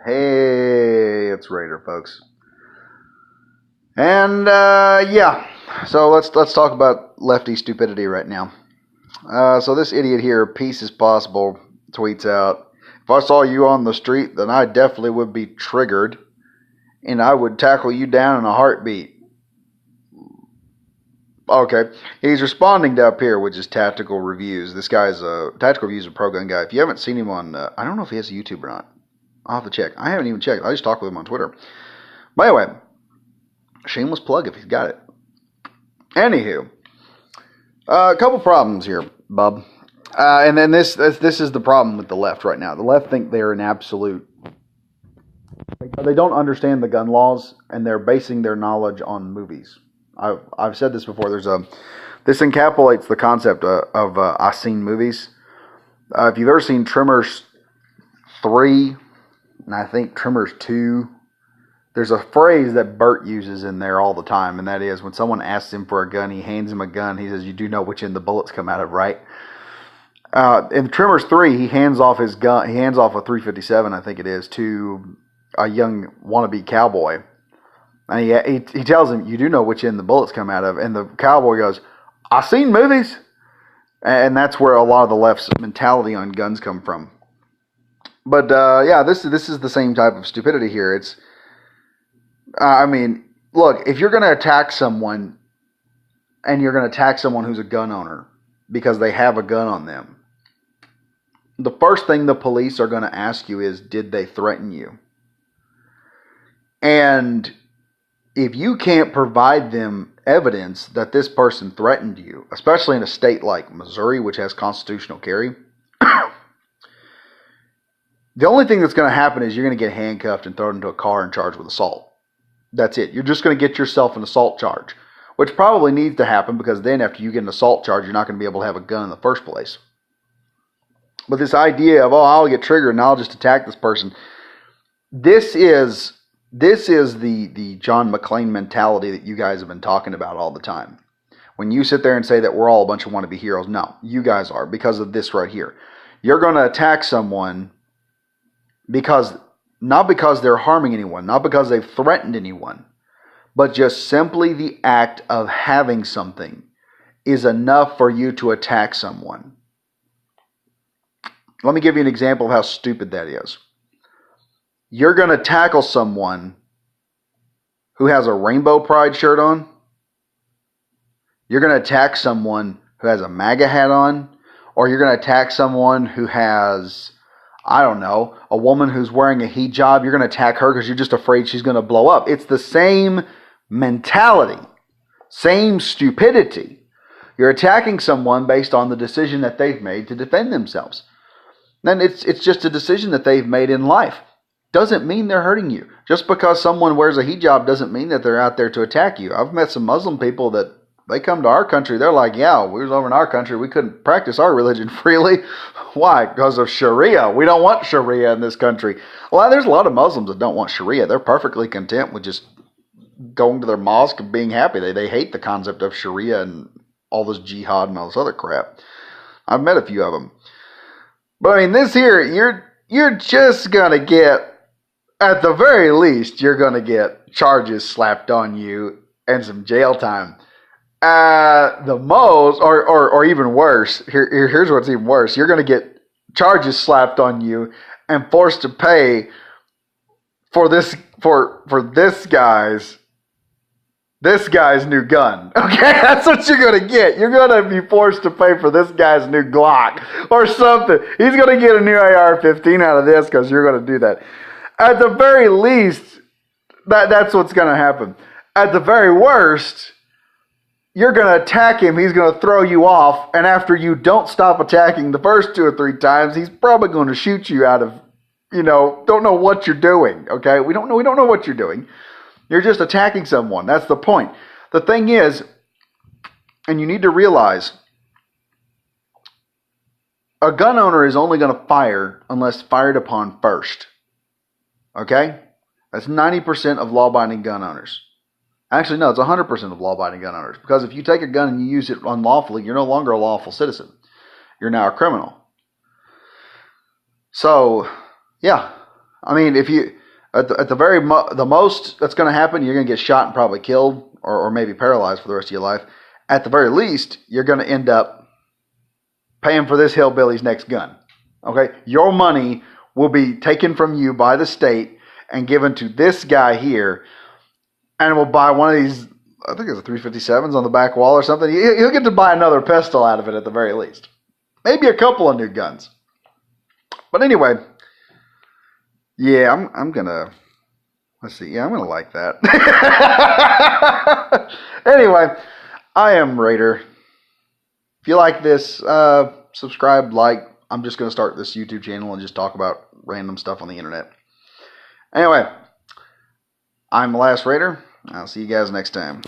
Hey, it's Raider, folks. And yeah, so let's talk about Lefty stupidity right now. So this idiot here, peace is possible, tweets out, if I saw you on the street, then I definitely would be triggered, and I would tackle you down in a heartbeat. Okay, he's responding to up here, which is Tactical Reviews. This guy's a Tactical Reviews, a pro gun guy. If you haven't seen him on, I don't know if he has a YouTube or not. I'll have to check. I haven't even checked. I just talked with him on Twitter. But anyway, shameless plug if he's got it. Anywho, a couple problems here, bub. And then this is the problem with the left right now. The left think they're an absolute. They don't understand the gun laws, and they're basing their knowledge on movies. I've said this before. This encapsulates the concept of I've seen movies. If you've ever seen Tremors 3, and I think Tremors 2, there's a phrase that Bert uses in there all the time, and that is when someone asks him for a gun, he hands him a gun. He says, "You do know which end the bullets come out of, right?" In Tremors 3, he hands off his gun. He hands off a 357, I think it is, to a young wannabe cowboy. And he tells him, "You do know which end the bullets come out of." And the cowboy goes, "I've seen movies." And that's where a lot of the left's mentality on guns come from. But yeah, this is the same type of stupidity here. It's, I mean, look, if you're going to attack someone, and you're going to attack someone who's a gun owner because they have a gun on them, the first thing the police are going to ask you is, did they threaten you? And if you can't provide them evidence that this person threatened you, especially in a state like Missouri, which has constitutional carry, the only thing that's going to happen is you're going to get handcuffed and thrown into a car and charged with assault. That's it. You're just going to get yourself an assault charge, which probably needs to happen because then after you get an assault charge, you're not going to be able to have a gun in the first place. But this idea of, I'll get triggered and I'll just attack this person, this is the John McClane mentality that you guys have been talking about all the time. When you sit there and say that we're all a bunch of wannabe heroes, no, you guys are, because of this right here. You're going to attack someone not because they're harming anyone, not because they've threatened anyone, but just simply the act of having something is enough for you to attack someone. Let me give you an example of how stupid that is. You're going to tackle someone who has a Rainbow Pride shirt on. You're going to attack someone who has a MAGA hat on. Or you're going to attack someone who has, I don't know, a woman who's wearing a hijab. You're going to attack her because you're just afraid she's going to blow up. It's the same mentality, same stupidity. You're attacking someone based on the decision that they've made to defend themselves. Then it's just a decision that they've made in life. Doesn't mean they're hurting you. Just because someone wears a hijab doesn't mean that they're out there to attack you. I've met some Muslim people that they come to our country. They're like, yeah, we was over in our country. We couldn't practice our religion freely. Why? Because of Sharia. We don't want Sharia in this country. Well, there's a lot of Muslims that don't want Sharia. They're perfectly content with just going to their mosque and being happy. They hate the concept of Sharia and all this jihad and all this other crap. I've met a few of them. But I mean, this here, you're just going to get, at the very least, you're going to get charges slapped on you and some jail time. The most, or even worse, here's what's even worse. You're going to get charges slapped on you and forced to pay for this guy's new gun. Okay, that's what you're going to get. You're going to be forced to pay for this guy's new Glock or something. He's going to get a new AR-15 out of this because you're going to do that. At the very least, that's what's going to happen. At the very worst, you're going to attack him. He's going to throw you off. And after you don't stop attacking the first 2 or 3 times, he's probably going to shoot you out of, don't know what you're doing. Okay, we don't know what you're doing. You're just attacking someone. That's the point. The thing is, and you need to realize, a gun owner is only going to fire unless fired upon first. Okay? That's 90% of law-abiding gun owners. Actually, no, it's 100% of law-abiding gun owners. Because if you take a gun and you use it unlawfully, you're no longer a lawful citizen. You're now a criminal. So, yeah. I mean, if you at the most that's going to happen, you're going to get shot and probably killed, or maybe paralyzed for the rest of your life. At the very least, you're going to end up paying for this hillbilly's next gun. Okay, your money will be taken from you by the state and given to this guy here, and will buy one of these. I think it's a 357s on the back wall or something. He'll get to buy another pistol out of it at the very least. Maybe a couple of new guns. But anyway, yeah, I'm gonna. Let's see. Yeah, I'm gonna like that. Anyway, I am Raider. If you like this, subscribe, like. I'm just gonna start this YouTube channel and just talk about random stuff on the internet. Anyway, I'm the Last Raider. I'll see you guys next time.